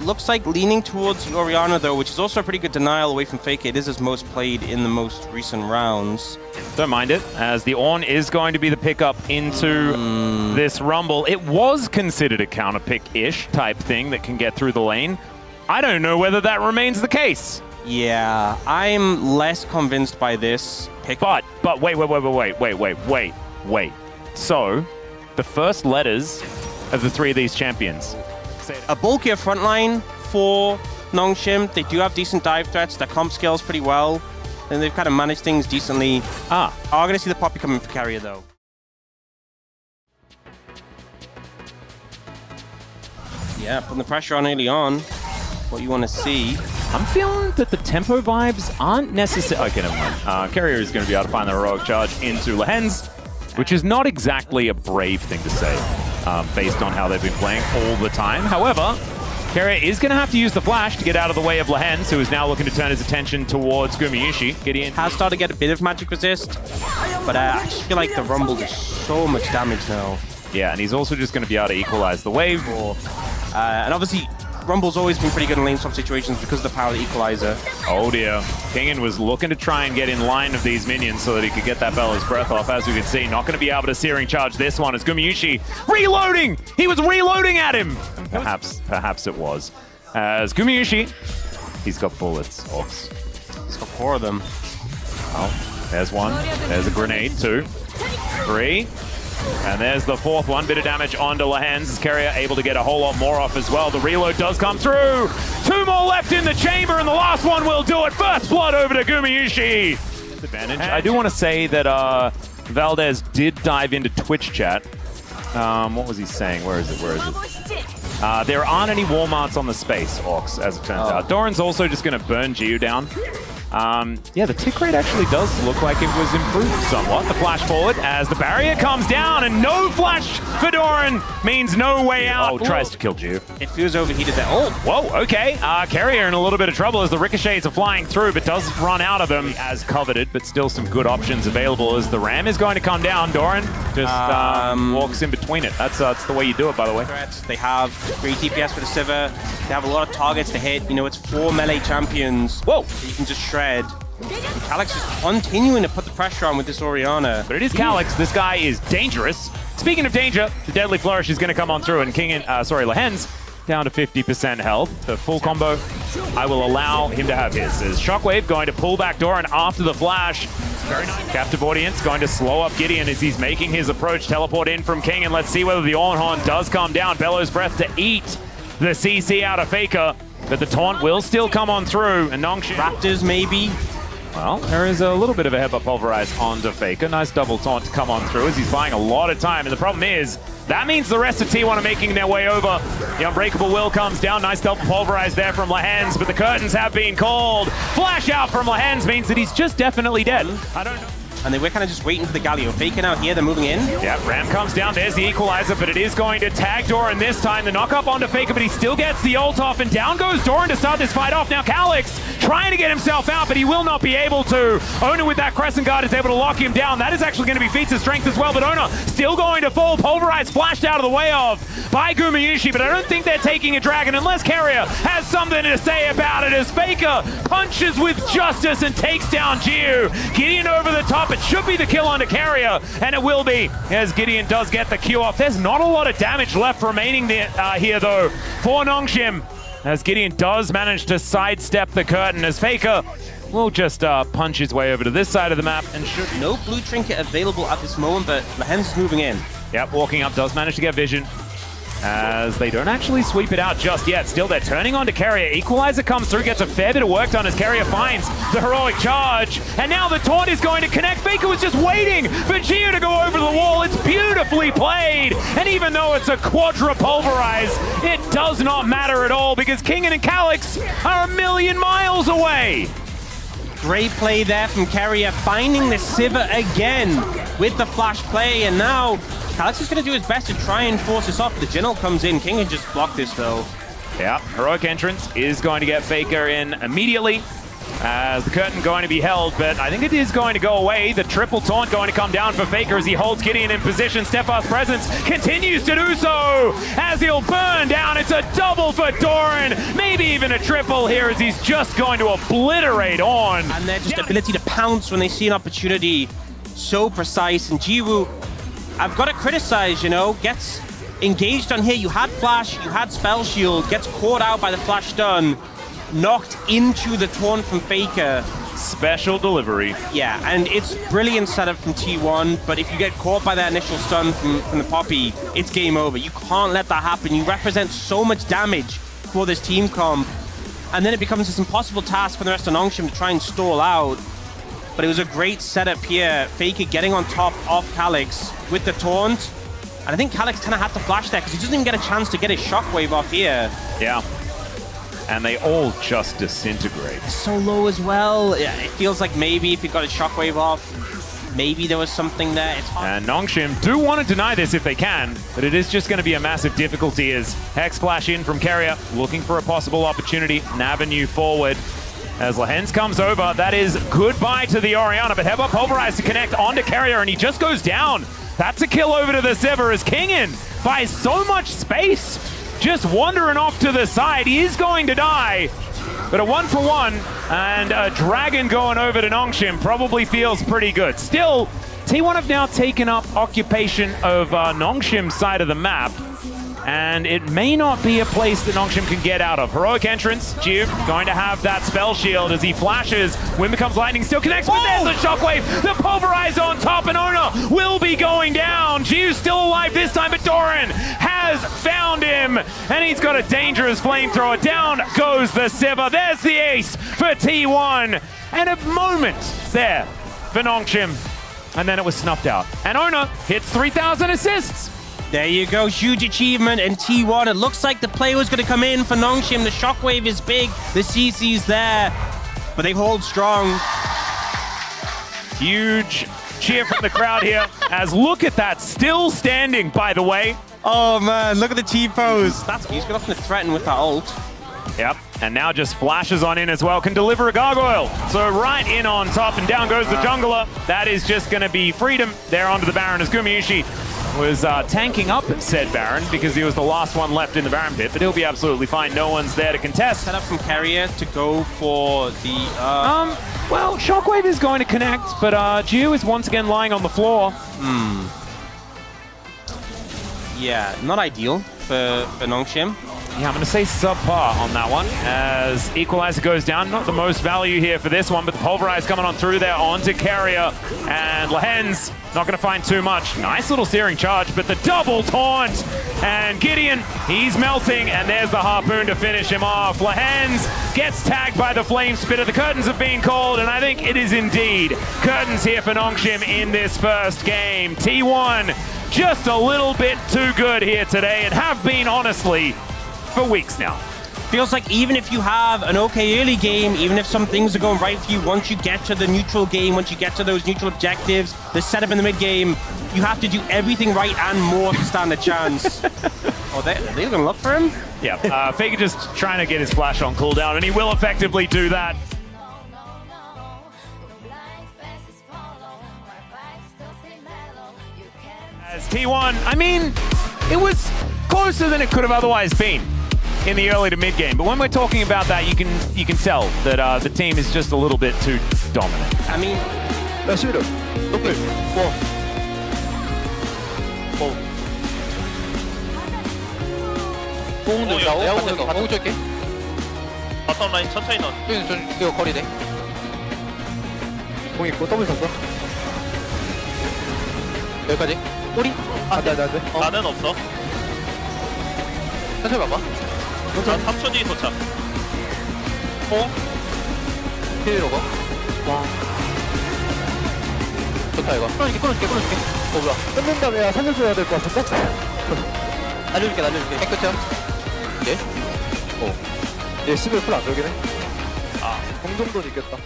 Looks like leaning towards Orianna though, which is also a pretty good denial away from Faker. It is his most played in the most recent rounds. Don't mind it, as the Ornn is going to be the pickup into this Rumble. It was considered a counter pick-ish type thing that can get through the lane. I don't know whether that remains the case. Yeah, I'm less convinced by this pick. But wait. So, the first letters of the three of these champions. A bulkier front line for Nongshim. They do have decent dive threats. Their comp scales pretty well. And they've kind of managed things decently. I'm going to see the Poppy coming for carrier though. Yeah, putting the pressure on early on. What you want to see. I'm feeling that the tempo vibes aren't necessary. Okay, never mind. Carrier is going to be able to find the heroic charge into Lehens, which is not exactly a brave thing to say, based on how they've been playing all the time. However, Carrier is going to have to use the flash to get out of the way of Lehens, who is now looking to turn his attention towards Gumayusi. Gideon has started to get a bit of magic resist, but I just feel like the Rumble does so much damage now. Yeah, and he's also just going to be able to equalize the wave. And obviously, Rumble's always been pretty good in lane swap situations because of the power of the equalizer. Oh dear. Kingen was looking to try and get in line of these minions so that he could get that Bella's breath off. As you can see, not going to be able to searing charge this one as Gumayusi reloading! He was reloading at him! Perhaps it was. As Gumayusi, he's got bullets, Ox. He's got 4 of them. Oh, there's one. There's a grenade, 2, 3. And there's the 4th one. Bit of damage onto Lehens. Carrier able to get a whole lot more off as well. The reload does come through. 2 more left in the chamber, and the last one will do it. First blood over to Gumayusi. Advantage. I do want to say that Valdez did dive into Twitch chat. What was he saying? Where is it? There aren't any Walmarts on the space, Orcs, as it turns out. Doran's also just going to burn Jiwoo down. Yeah, the tick rate actually does look like it was improved somewhat. The flash forward as the barrier comes down, and no flash for Doran means no way out. Oh, tries to kill Jiwoo. It feels overheated there. Oh, whoa, okay. Carrier in a little bit of trouble as the ricochets are flying through, but does run out of them as coveted, but still some good options available as the ram is going to come down. Doran just walks in between it. That's the way you do it, by the way. They have great DPS for the Sivir. They have a lot of targets to hit. You know, it's 4 melee champions. Whoa! You can just shred. And Calyx is continuing to put the pressure on with this Orianna. But it is Calyx. This guy is dangerous. Speaking of danger, the Deadly Flourish is going to come on through, and Lehens down to 50% health. The full combo, I will allow him to have his. Is Shockwave going to pull back Doran after the flash? Very nice. Captive Audience going to slow up Gideon as he's making his approach. Teleport in from King, and let's see whether the Ornn does come down. Bellows Breath to eat the CC out of Faker. But the taunt will still come on through, and Nongshim... Raptors, maybe? Well, there is a little bit of a headbutt pulverize onto Faker. Nice double taunt to come on through as he's buying a lot of time. And the problem is, that means the rest of T1 are making their way over. The Unbreakable Will comes down. Nice double pulverize there from Lehens, but the curtains have been called. Flash out from Lehens means that he's just definitely dead. I don't know. And they were kind of just waiting for the Galio. Faker out here, they're moving in. Yeah, Ram comes down, there's the equalizer, but it is going to tag Doran this time. The knock up onto Faker, but he still gets the ult off, and down goes Doran to start this fight off. Now Calyx trying to get himself out, but he will not be able to. Oner with that Crescent Guard is able to lock him down. That is actually going to be feats of strength as well, but Oner still going to fall. Pulverize flashed out of the way of by Gumayusi, but I don't think they're taking a dragon unless Carrier has something to say about it as Faker punches with justice and takes down Jiwoo. Gideon over the top, it should be the kill onto Carrier, and it will be, as Gideon does get the Q off. There's not a lot of damage left remaining there, here, though, for Nongshim, as Gideon does manage to sidestep the curtain, as Faker will just punch his way over to this side of the map, and should... No blue trinket available at this moment, but Lehens is moving in. Yep, walking up, does manage to get vision, as they don't actually sweep it out just yet. Still, they're turning on to Carrier. Equalizer comes through, gets a fair bit of work done as Carrier finds the heroic charge. And now the taunt is going to connect. Faker was just waiting for Jiwoo to go over the wall. It's beautifully played. And even though it's a quadra pulverize, it does not matter at all because Kingen and Calyx are 1,000,000 miles away. Great play there from Carrier, finding the Sivir again with the flash play, and now Calyx is going to do his best to try and force this off. The Jinult comes in. King can just block this, though. Yeah, heroic entrance is going to get Faker in immediately. As the curtain going to be held, but I think it is going to go away. The triple taunt going to come down for Faker as he holds Gideon in position. Stefa's presence continues to do so as he'll burn down. It's a double for Doran, maybe even a triple here as he's just going to obliterate On. And their just ability to pounce when they see an opportunity, so precise. And Jiwoo, I've got to criticize, you know, gets engaged on here. You had flash, you had spell shield, gets caught out by the flash stun, knocked into the taunt from Faker. Special delivery. Yeah, and it's brilliant setup from T1, but if you get caught by that initial stun from the Poppy, it's game over. You can't let that happen. You represent so much damage for this team comp, and then it becomes this impossible task for the rest of Nongshim to try and stall out. But it was a great setup here. Faker getting on top of Calyx with the taunt, and I think Calyx kind of had to flash there because he doesn't even get a chance to get his shockwave off here. Yeah. And they all just disintegrate. So low as well. Yeah, it feels like maybe if he got his shockwave off, maybe there was something there. It's hard. And Nongshim do want to deny this if they can, but it is just going to be a massive difficulty as Hex Splash in from Carrier, looking for a possible opportunity, an avenue forward. As Lehens comes over, that is goodbye to the Orianna, but Heba pulverized to connect onto Carrier, and he just goes down. That's a kill over to the Sever as Kingin buys so much space. Just wandering off to the side. He is going to die. But a 1-for-1 and a dragon going over to Nongshim probably feels pretty good. Still, T1 have now taken up occupation of Nongshim's side of the map. And it may not be a place that Nongshim can get out of. Heroic entrance, Jiwoo going to have that spell shield as he flashes. Wind becomes lightning, still connects, but there's the shockwave. The pulverize on top, and Oner will be going down. Jiwoo's still alive this time, but Doran has found him, and he's got a dangerous flamethrower. Down goes the Sever. There's the ace for T1. And a moment there for Nongshim, and then it was snuffed out. And Oner hits 3,000 assists. There you go, huge achievement in T1. It looks like the play was going to come in for Nongshim. The shockwave is big, the CC's there, but they hold strong. Huge cheer from the crowd here, as look at that, still standing, by the way. Oh man, look at the T-pose. That's he's going to threaten with that ult. Yep, and now just flashes on in as well, can deliver a gargoyle. So right in on top, and down goes the jungler. That is just going to be freedom there onto the Baron as Gumayushi was tanking up said Baron because he was the last one left in the Baron pit, but he'll be absolutely fine. No one's there to contest. Set up from Carrier to go for the... Well, Shockwave is going to connect, but Jiwoo is once again lying on the floor. Yeah, not ideal for Nongshim. Yeah, I'm going to say subpar on that one, as Equalizer goes down. Not the most value here for this one, but the Pulverize coming on through there onto Carrier, and Lehens not going to find too much. Nice little searing charge, but the double taunt, and Gideon, he's melting, and there's the Harpoon to finish him off. Lehens gets tagged by the Flame Spitter. The curtains have been called, and I think it is indeed curtains here for Nongshim in this first game. T1 just a little bit too good here today, and have been, honestly, for weeks now. Feels like even if you have an okay early game, even if some things are going right for you, once you get to the neutral game, once you get to those neutral objectives, the setup in the mid game, you have to do everything right and more to stand a chance. Oh, they're going to look for him? Yeah, Faker just trying to get his flash on cooldown, and he will effectively do that. As T1, I mean, it was closer than it could have otherwise been in the early to mid game, but when we're talking about that, you can tell that the team is just a little bit too dominant. I mean, 바텀 라인 천천히 넣어. 이거 거리네. 공 있고 더블 쳤어. 여기까지. 꼬리? 네. 나는 없어. 천천히 봐봐. 난 3초 뒤 도착. 힐 오버. 와. 좋다 이거. 끊어줄게. 뭐야? 끊는다면 야 살려줘야 될 것 같은데? 날려줄게. 깨끗해요. 예? 얘 11 풀 안 돌긴 해. 공정돈 있겠다.